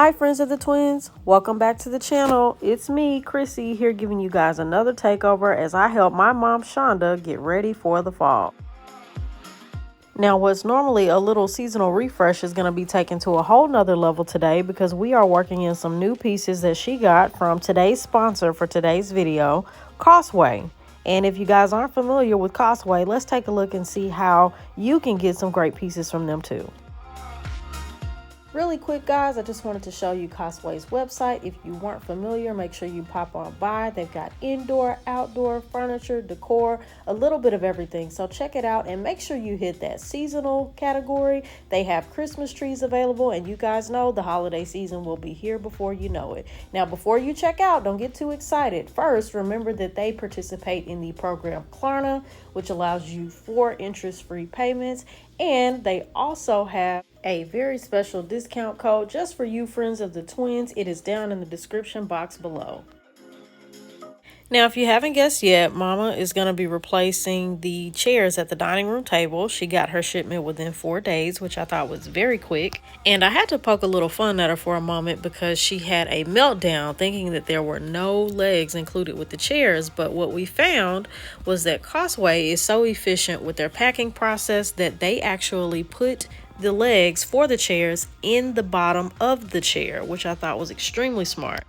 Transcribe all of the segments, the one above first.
Hi friends of the twins, welcome back to the channel. It's me, Chrissy, here giving you guys another takeover as I help my mom Shonda get ready for the fall. Now what's normally a little seasonal refresh is going to be taken to a whole nother level today because we are working in some new pieces that she got from today's sponsor for today's video, Costway. And if you guys aren't familiar with Costway, let's take a look and see how you can get some great pieces from them too. Really quick guys, I just wanted to show you Costway's website. If you weren't familiar, make sure you pop on by. They've got indoor, outdoor, furniture, decor, a little bit of everything. So check it out and make sure you hit that seasonal category. They have Christmas trees available and you guys know the holiday season will be here before you know it. Now before you check out, don't get too excited. First, remember that they participate in the program Klarna, which allows you 4 interest-free payments. And they also have a very special discount code just for you friends of the twins. It is down in the description box below. Now, if you haven't guessed yet, Mama is going to be replacing the chairs at the dining room table. She got her shipment within 4 days, which I thought was very quick. And I had to poke a little fun at her for a moment because she had a meltdown thinking that there were no legs included with the chairs. But what we found was that Costway is so efficient with their packing process that they actually put the legs for the chairs in the bottom of the chair, which I thought was extremely smart.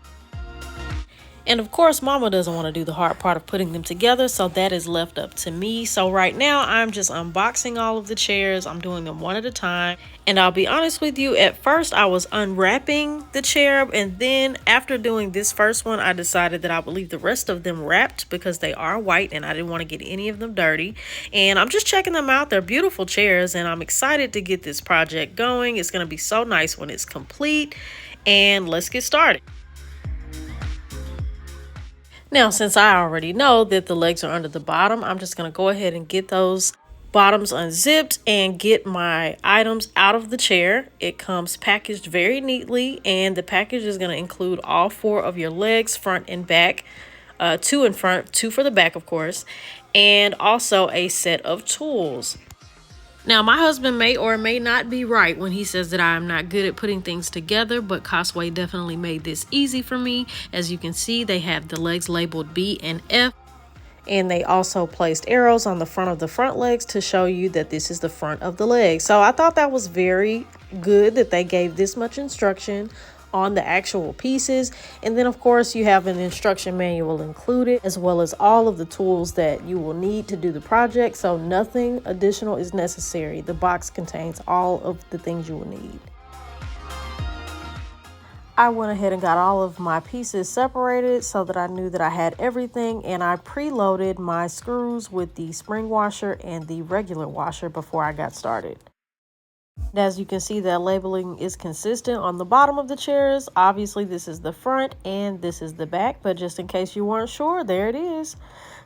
And of course, Mama doesn't want to do the hard part of putting them together, so that is left up to me. So right now, I'm just unboxing all of the chairs. I'm doing them one at a time. And I'll be honest with you, at first I was unwrapping the chair, and then after doing this first one, I decided that I would leave the rest of them wrapped because they are white and I didn't want to get any of them dirty. And I'm just checking them out. They're beautiful chairs and I'm excited to get this project going. It's going to be so nice when it's complete. And let's get started. Now, since I already know that the legs are under the bottom, I'm just going to go ahead and get those bottoms unzipped and get my items out of the chair. It comes packaged very neatly, and the package is going to include all 4 of your legs, front and back, 2 in front, 2 for the back, of course, and also a set of tools. Now, my husband may or may not be right when he says that I am not good at putting things together, but Costway definitely made this easy for me. As you can see, they have the legs labeled B and F, and they also placed arrows on the front of the front legs to show you that this is the front of the leg. So I thought that was very good that they gave this much instruction on the actual pieces. And then of course you have an instruction manual included, as well as all of the tools that you will need to do the project. So nothing additional is necessary. The box contains all of the things you will need. I went ahead and got all of my pieces separated so that I knew that I had everything, and I preloaded my screws with the spring washer and the regular washer before I got started. As you can see, that labeling is consistent on the bottom of the chairs. Obviously this is the front and this is the back, but just in case you weren't sure, there it is.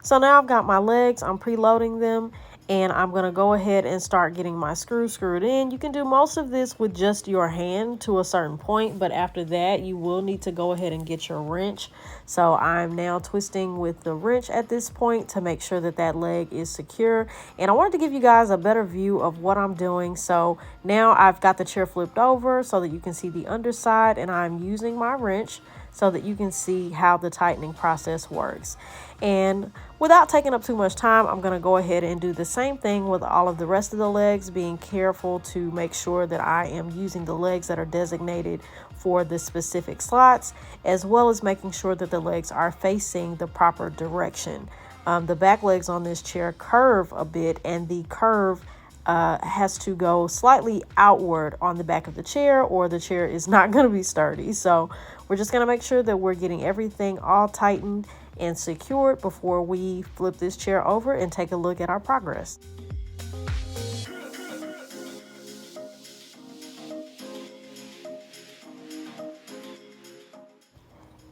So now I've got my legs, I'm preloading them, and I'm going to go ahead and start getting my screws screwed in. You can do most of this with just your hand to a certain point, but after that you will need to go ahead and get your wrench. So I'm now twisting with the wrench at this point to make sure that that leg is secure. And I wanted to give you guys a better view of what I'm doing. So now I've got the chair flipped over so that you can see the underside, and I'm using my wrench so that you can see how the tightening process works. And without taking up too much time, I'm going to go ahead and do the same thing with all of the rest of the legs, being careful to make sure that I am using the legs that are designated for the specific slots, as well as making sure that the legs are facing the proper direction. The back legs on this chair curve a bit, and the curve has to go slightly outward on the back of the chair, or the chair is not going to be sturdy. So we're just going to make sure that we're getting everything all tightened and secured before we flip this chair over and take a look at our progress.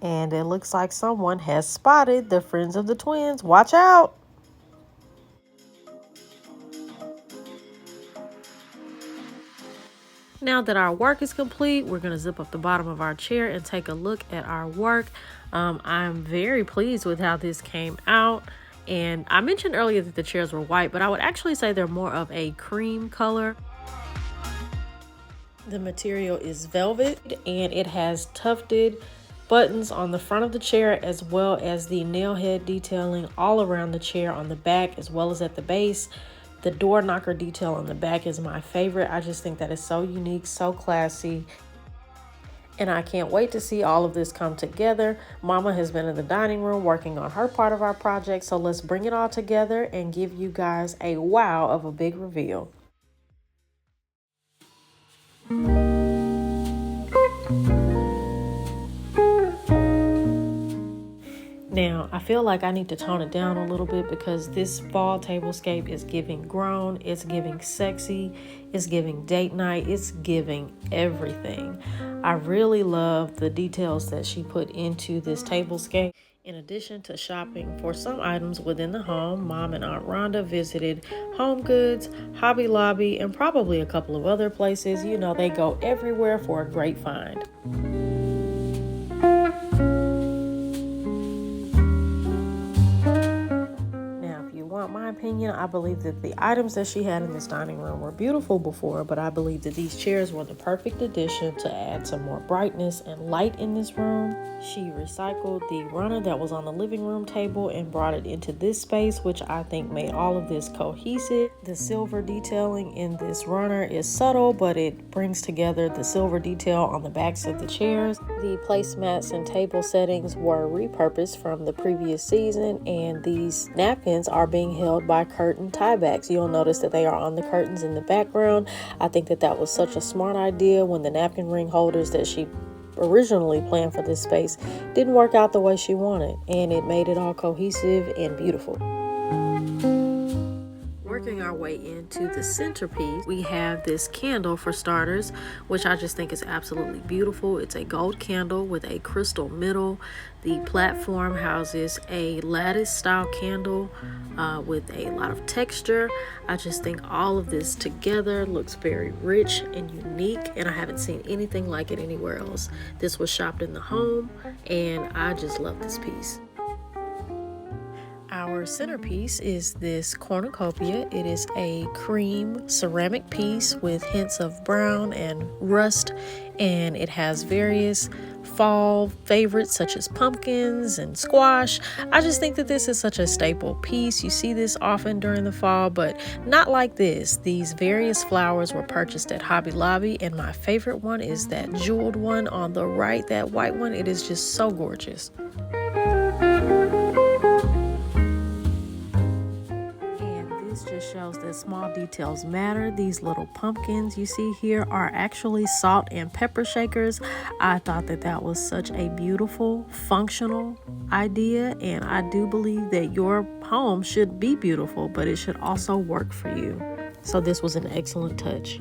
And it looks like someone has spotted the friends of the twins. Watch out! Now that our work is complete, we're going to zip up the bottom of our chair and take a look at our work. I'm very pleased with how this came out. And I mentioned earlier that the chairs were white, but I would actually say they're more of a cream color. The material is velvet and it has tufted buttons on the front of the chair, as well as the nail head detailing all around the chair on the back as well as at the base. The door knocker detail on the back is my favorite. I just think that is so unique, so classy. And I can't wait to see all of this come together. Mama has been in the dining room working on her part of our project. So let's bring it all together and give you guys a wow of a big reveal. Now, I feel like I need to tone it down a little bit because this fall tablescape is giving grown, it's giving sexy, it's giving date night, it's giving everything. I really love the details that she put into this tablescape. In addition to shopping for some items within the home, Mom and Aunt Rhonda visited Home Goods, Hobby Lobby, and probably a couple of other places. You know, they go everywhere for a great find. My opinion, I believe that the items that she had in this dining room were beautiful before, but I believe that these chairs were the perfect addition to add some more brightness and light in this room. She recycled the runner that was on the living room table and brought it into this space, which I think made all of this cohesive. The silver detailing in this runner is subtle, but it brings together the silver detail on the backs of the chairs. The placemats and table settings were repurposed from the previous season, and these napkins are being held by curtain tiebacks. You'll notice that they are on the curtains in the background. I think that that was such a smart idea when the napkin ring holders that she originally planned for this space didn't work out the way she wanted, and it made it all cohesive and beautiful. Working our way into the centerpiece, we have this candle for starters, which I just think is absolutely beautiful. It's a gold candle with a crystal middle. The platform houses a lattice style candle with a lot of texture. I just think all of this together looks very rich and unique, and I haven't seen anything like it anywhere else. This was shopped in the home, and I just love this piece. Our centerpiece is this cornucopia. It is a cream ceramic piece with hints of brown and rust, and it has various fall favorites such as pumpkins and squash. I just think that this is such a staple piece. You see this often during the fall, but not like this. These various flowers were purchased at Hobby Lobby, and my favorite one is that jeweled one on the right, that white one. It is just so gorgeous. Just shows that small details matter. These little pumpkins you see here are actually salt and pepper shakers. I thought that that was such a beautiful, functional idea, and I do believe that your home should be beautiful, but it should also work for you. So this was an excellent touch.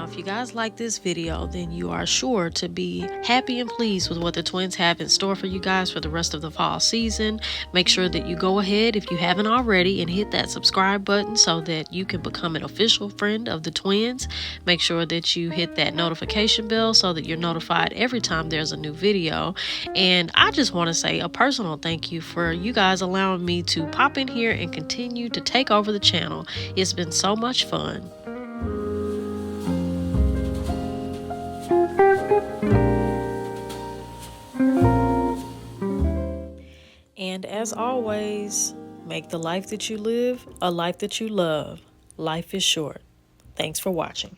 If you guys like this video, then you are sure to be happy and pleased with what the twins have in store for you guys for the rest of the fall season. Make sure that you go ahead, if you haven't already, and hit that subscribe button so that you can become an official friend of the twins. Make sure that you hit that notification bell so that you're notified every time there's a new video. And I just want to say a personal thank you for you guys allowing me to pop in here and continue to take over the channel. It's been so much fun. And as always, make the life that you live a life that you love. Life is short. Thanks for watching.